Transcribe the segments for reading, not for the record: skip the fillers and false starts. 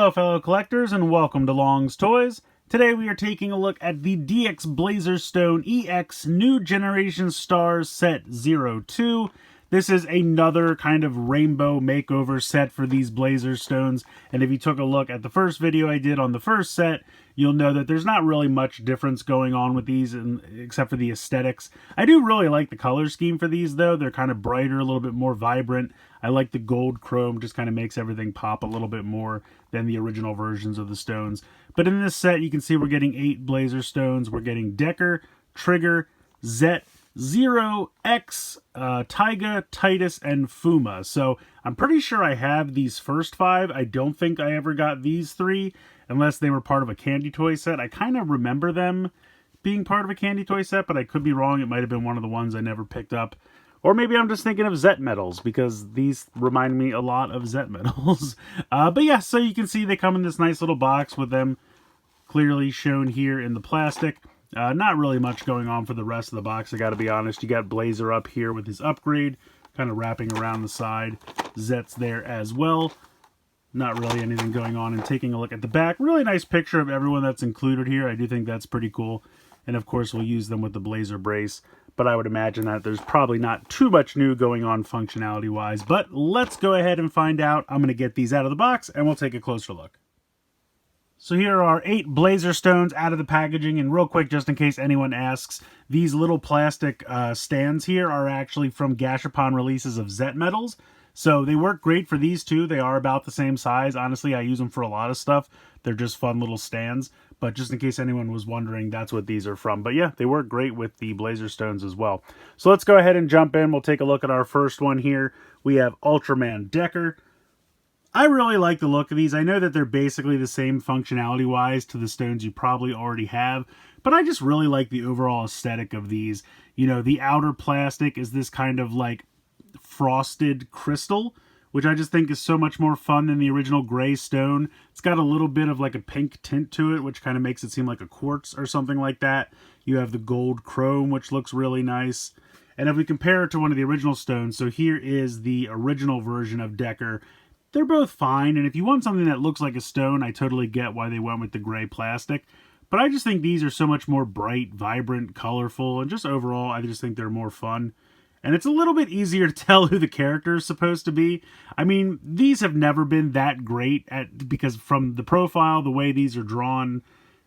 Hello fellow collectors and welcome to Long's Toys. Today we are taking a look at the DX Blazar Stone EX New Generation Stars Set 02. This is another kind of rainbow makeover set for these Blazar Stones, and if you took a look at the first video I did on the first set, you'll know that there's not really much difference going on with these except for the aesthetics. I do really like the color scheme for these though. They're kind of brighter, a little bit more vibrant. I like the gold chrome, just kind of makes everything pop a little bit more than the original versions of the stones. But in this set, you can see we're getting 8 Blazar Stones. We're getting Decker, Trigger, Zet, Zero, X, Taiga, Titus, and Fuma. So I'm pretty sure I have these first 5. I don't think I ever got these 3, unless they were part of a candy toy set. I kind of remember them being part of a candy toy set, but I could be wrong. It might have been one of the ones I never picked up. Or maybe I'm just thinking of Zet medals, because these remind me a lot of Zet medals. But yeah, so you can see they come in this nice little box with them clearly shown here in the plastic. Not really much going on for the rest of the box, I gotta be honest. You got Blazar up here with his upgrade, kind of wrapping around the side. Zet's there as well. Not really anything going on. And taking a look at the back, really nice picture of everyone that's included here. I do think that's pretty cool. And of course we'll use them with the Blazar brace. But I would imagine that there's probably not too much new going on functionality-wise. But let's go ahead and find out. I'm going to get these out of the box, and we'll take a closer look. So here are 8 Blazar Stones out of the packaging, and real quick, just in case anyone asks, these little plastic stands here are actually from Gashapon releases of Zet medals. So they work great for these two. They are about the same size. Honestly, I use them for a lot of stuff. They're just fun little stands. But just in case anyone was wondering, that's what these are from. But yeah, they work great with the Blazar Stones as well. So let's go ahead and jump in. We'll take a look at our first one here. We have Ultraman Decker. I really like the look of these. I know that they're basically the same functionality-wise to the stones you probably already have, but I just really like the overall aesthetic of these. You know, the outer plastic is this kind of like frosted crystal, which I just think is so much more fun than the original gray stone. It's got a little bit of like a pink tint to it, which kind of makes it seem like a quartz or something like that. You have the gold chrome, which looks really nice. And if we compare it to one of the original stones, so here is the original version of Decker. They're both fine, and if you want something that looks like a stone, I totally get why they went with the gray plastic. But I just think these are so much more bright, vibrant, colorful, and just overall, I just think they're more fun. And it's a little bit easier to tell who the character is supposed to be. I mean, these have never been that great, because from the profile, the way these are drawn,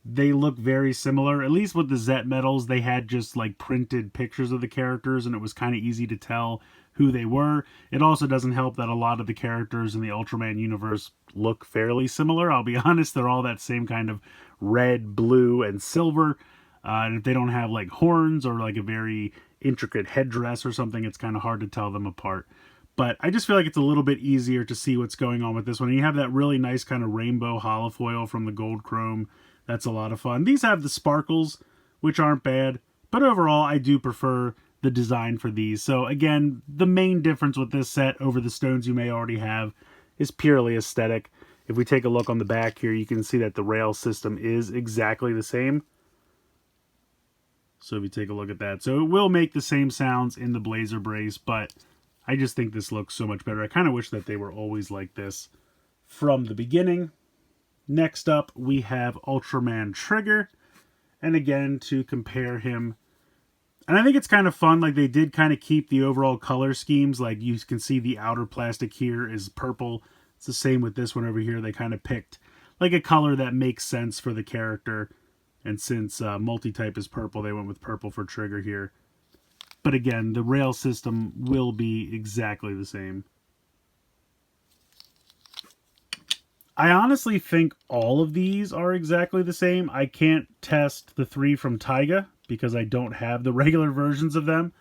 they look very similar. At least with the Zet medals, they had just like printed pictures of the characters, and it was kind of easy to tell who they were. It also doesn't help that a lot of the characters in the Ultraman universe look fairly similar. I'll be honest, they're all that same kind of red, blue, and silver. And if they don't have like horns or like a very intricate headdress or something, it's kind of hard to tell them apart. But I just feel like it's a little bit easier to see what's going on with this one. And you have that really nice kind of rainbow holofoil from the gold chrome. That's a lot of fun. These have the sparkles, which aren't bad. But overall, I do prefer the design for these. So again, the main difference with this set over the stones you may already have is purely aesthetic. If we take a look on the back here, you can see that the rail system is exactly the same. So if you take a look at that, so it will make the same sounds in the Blazar brace, but I just think this looks so much better. I kind of wish that they were always like this from the beginning. Next up, we have Ultraman Trigger. And again, to compare him, and I think it's kind of fun, like they did kind of keep the overall color schemes. Like you can see the outer plastic here is purple. It's the same with this one over here. They kind of picked like a color that makes sense for the character. And since multi-type is purple, they went with purple for Trigger here. But again, the rail system will be exactly the same. I honestly think all of these are exactly the same. I can't test the 3 from Taiga because I don't have the regular versions of them.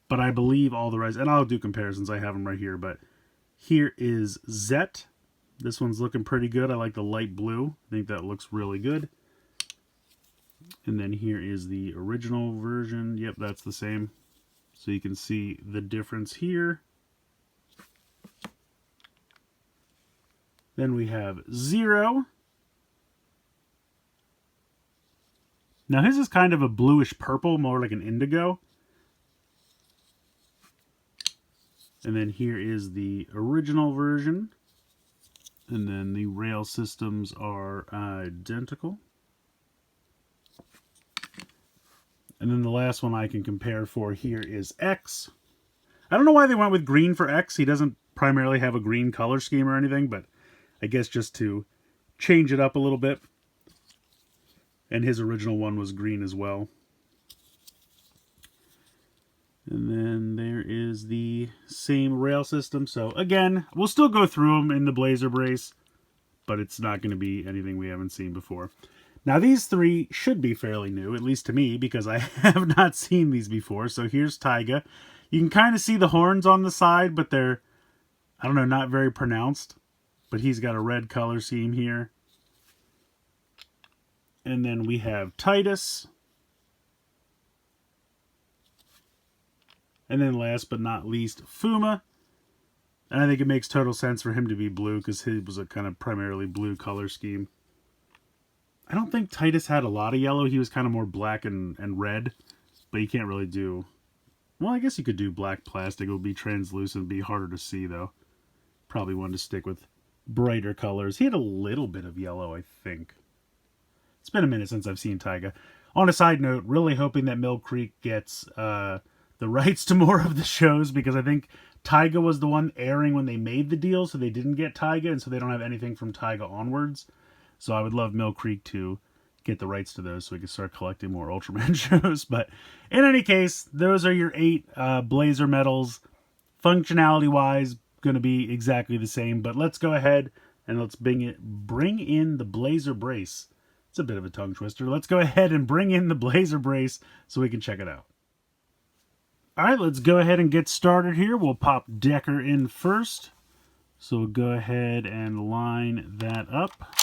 But I believe all the rest, and I'll do comparisons, I have them right here. But here is Zet. This one's looking pretty good. I like the light blue. I think that looks really good. And then here is the original version. Yep, that's the same. So you can see the difference here. Then we have Zero. Now his is kind of a bluish purple, more like an indigo. And then here is the original version. And then the rail systems are identical. And then the last one I can compare for here is X. I don't know why they went with green for X. He doesn't primarily have a green color scheme or anything, but I guess just to change it up a little bit. And his original one was green as well. And then there is the same rail system. So again, we'll still go through them in the Blazar brace, but it's not going to be anything we haven't seen before. Now these three should be fairly new, at least to me, because I have not seen these before. So here's Taiga. You can kind of see the horns on the side, but they're, I don't know, not very pronounced. But he's got a red color scheme here. And then we have Titus. And then last but not least, Fuma. And I think it makes total sense for him to be blue because his was a kind of primarily blue color scheme. I don't think Titus had a lot of yellow. He was kind of more black and red. But you can't really do... Well, I guess you could do black plastic. It would be translucent. Be harder to see, though. Probably wanted to stick with brighter colors. He had a little bit of yellow, I think. It's been a minute since I've seen Taiga. On a side note, really hoping that Mill Creek gets the rights to more of the shows, because I think Taiga was the one airing when they made the deal, so they didn't get Taiga, and so they don't have anything from Taiga onwards. So I would love Mill Creek to get the rights to those so we can start collecting more Ultraman shows. But in any case, those are your 8 Blazar medals. Functionality-wise, going to be exactly the same. But let's go ahead and let's bring in the Blazar brace. It's a bit of a tongue twister. Let's go ahead and bring in the Blazar brace so we can check it out. Alright, let's go ahead and get started here. We'll pop Decker in first. So we'll go ahead and line that up.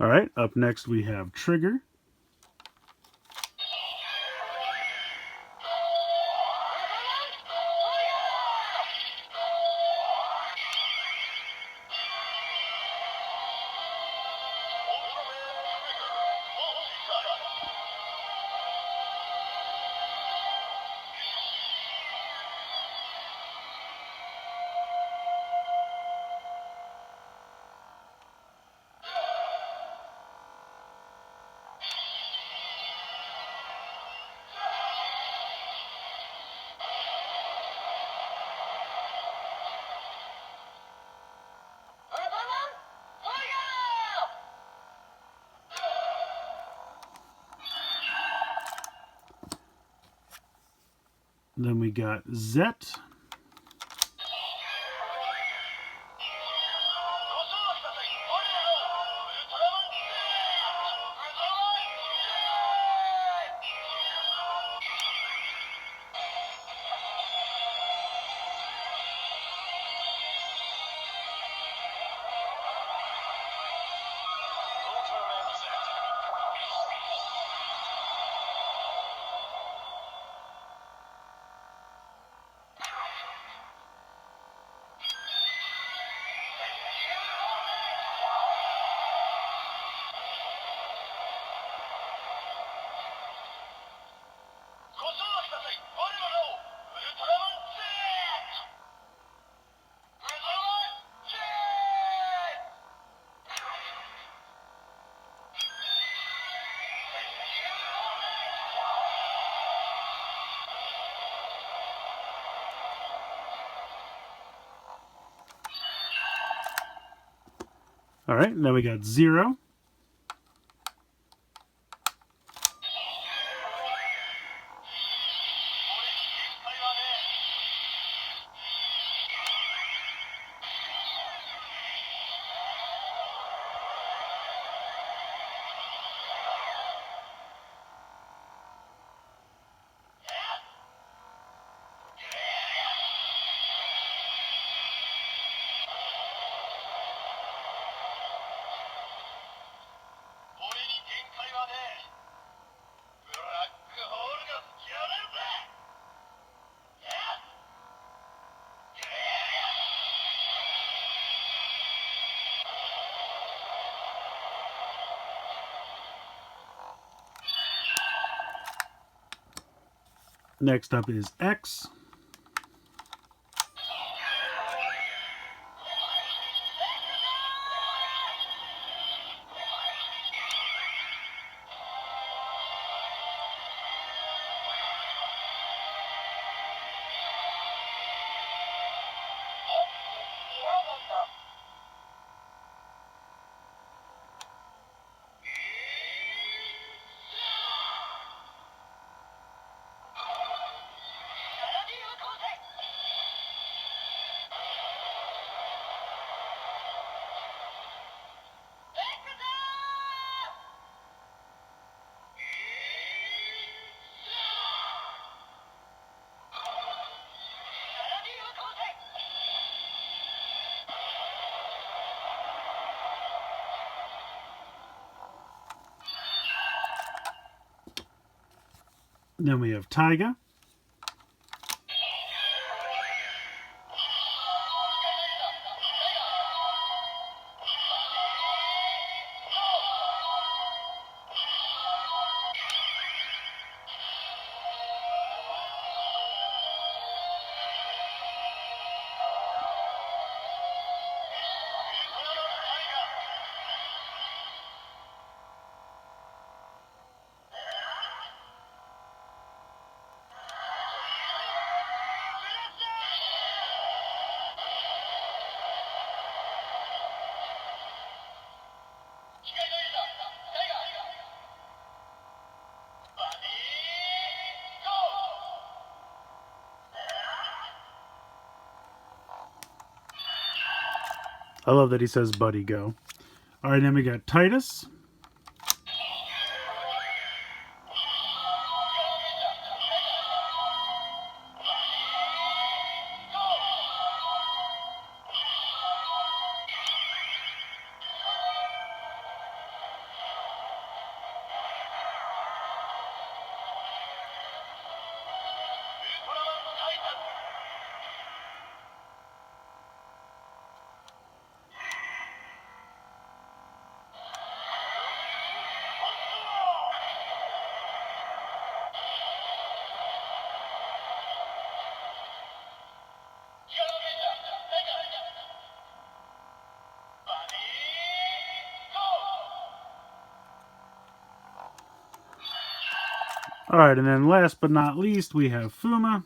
Alright, up next we have Trigger. Then we got Zet. Alright, now we got Zero. Next up is X. Then we have Taiga. I love that he says buddy go. All right, then we got Titus. All right, and then last but not least, we have Fuma.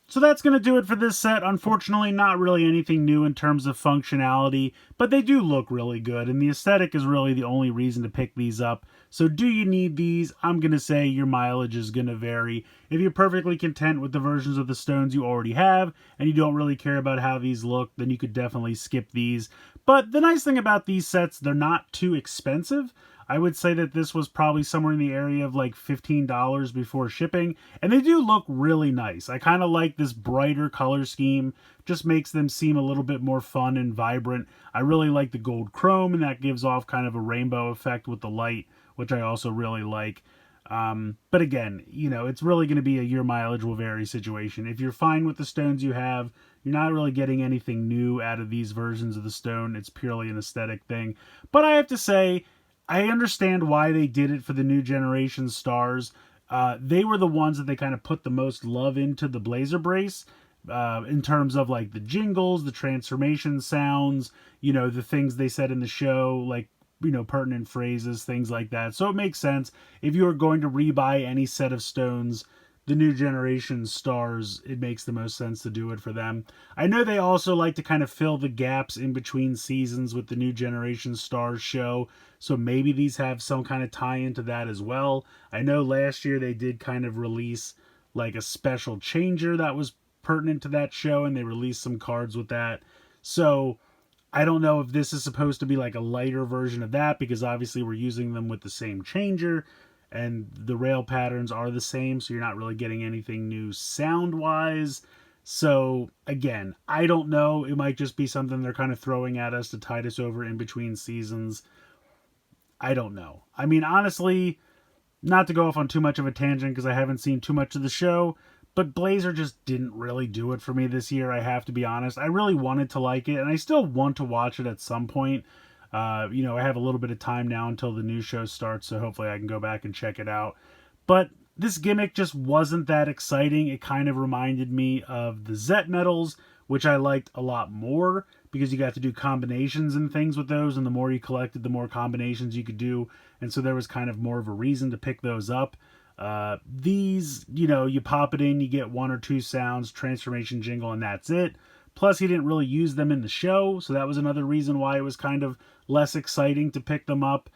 So that's going to do it for this set. Unfortunately, not really anything new in terms of functionality, but they do look really good, and the aesthetic is really the only reason to pick these up. So do you need these? I'm going to say your mileage is going to vary. If you're perfectly content with the versions of the stones you already have, and you don't really care about how these look, then you could definitely skip these. But the nice thing about these sets, they're not too expensive. I would say that this was probably somewhere in the area of like $15 before shipping, and they do look really nice. I kind of like this brighter color scheme, just makes them seem a little bit more fun and vibrant. I really like the gold chrome, and that gives off kind of a rainbow effect with the light, which I also really like. But again, you know, it's really going to be a your mileage will vary situation. If you're fine with the stones you have, you're not really getting anything new out of these versions of the stone. It's purely an aesthetic thing. But I have to say, I understand why they did it for the new generation stars. They were the ones that they kind of put the most love into the Blazar brace, in terms of like the jingles, the transformation sounds, you know, the things they said in the show, like, you know, pertinent phrases, things like that. So it makes sense if you are going to rebuy any set of stones, the new generation stars, it makes the most sense to do it for them. I know they also like to kind of fill the gaps in between seasons with the new generation stars show, so maybe these have some kind of tie into that as well. I know last year they did kind of release like a special changer that was pertinent to that show, and they released some cards with that. So I don't know if this is supposed to be like a lighter version of that, because obviously we're using them with the same changer and the rail patterns are the same, so you're not really getting anything new sound-wise. So, again, I don't know. It might just be something they're kind of throwing at us to tide us over in between seasons. I don't know. I mean, honestly, not to go off on too much of a tangent because I haven't seen too much of the show, but Blazar just didn't really do it for me this year, I have to be honest. I really wanted to like it, and I still want to watch it at some point. You know, I have a little bit of time now until the new show starts, so hopefully I can go back and check it out. But this gimmick just wasn't that exciting. It kind of reminded me of the Zet medals, which I liked a lot more because you got to do combinations and things with those, and the more you collected, the more combinations you could do, and so there was kind of more of a reason to pick those up. These, you know, you pop it in, you get 1 or 2 sounds, transformation jingle, and that's it. Plus, he didn't really use them in the show, so that was another reason why it was kind of less exciting to pick them up.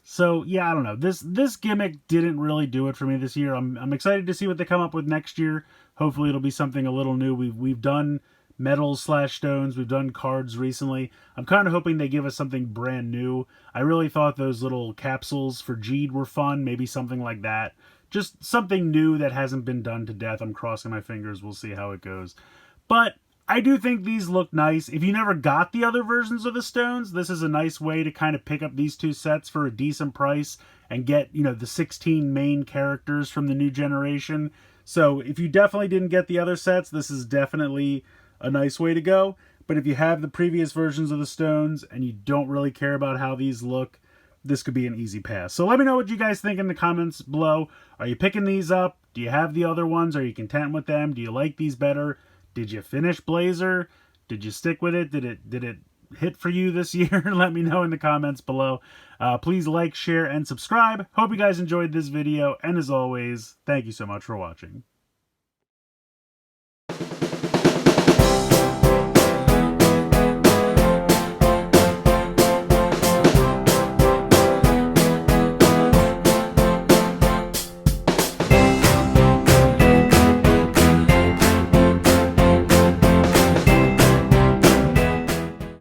So, yeah, I don't know. This gimmick didn't really do it for me this year. I'm excited to see what they come up with next year. Hopefully, it'll be something a little new. We've done medals / stones. We've done cards recently. I'm kind of hoping they give us something brand new. I really thought those little capsules for Jeed were fun. Maybe something like that. Just something new that hasn't been done to death. I'm crossing my fingers. We'll see how it goes. But I do think these look nice. If you never got the other versions of the stones, this is a nice way to kind of pick up these 2 sets for a decent price and get, you know, the 16 main characters from the new generation. So if you definitely didn't get the other sets, this is definitely a nice way to go. But if you have the previous versions of the stones and you don't really care about how these look, this could be an easy pass. So let me know what you guys think in the comments below. Are you picking these up? Do you have the other ones? Are you content with them? Do you like these better? Did you finish Blazar? Did you stick with it? Did it hit for you this year? Let me know in the comments below. Please like, share, and subscribe. Hope you guys enjoyed this video. And as always, thank you so much for watching.